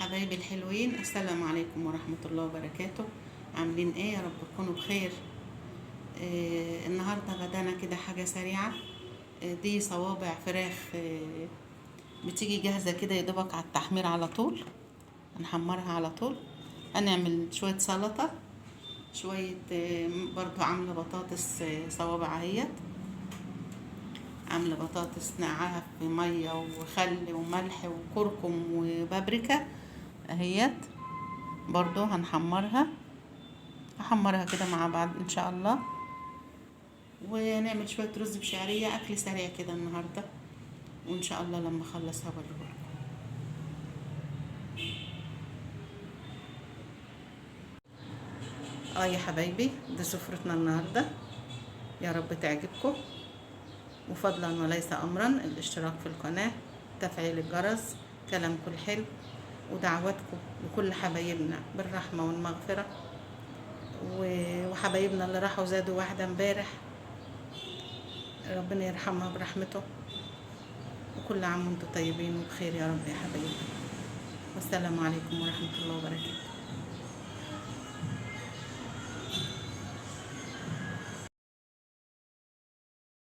حبايبي الحلوين، السلام عليكم ورحمة الله وبركاته. عاملين ايه؟ يا رب تكونوا بخير. النهاردة غدانا كده حاجة سريعة. دي صوابع فراخ، بتيجي جاهزة كده يدوبك على التحمير على طول. هنحمرها على طول. هنعمل شوية سلطة، شوية برضو عاملة بطاطس، صوابع اهيت. عاملة بطاطس نقعها في مية وخل وملح وكركم وبابريكا اهيت. برضو هحمرها كده مع بعض ان شاء الله. ونعمل شوية رز بشعرية، اكل سريع كده النهاردة، وان شاء الله لما اخلص هوريهولكم. يا حبايبي، دي سفرتنا النهاردة، يا رب تعجبكم. وفضلا وليس امرا الاشتراك في القناة، تفعيل الجرس، كلامكم الحلو، ودعواتكم لكل حبايبنا بالرحمة والمغفرة، وحبايبنا اللي راحوا زادوا واحدة امبارح، ربنا يرحمها برحمته. وكل عام وانتم طيبين وبخير يا رب يا حبايبي. والسلام عليكم ورحمة الله وبركاته.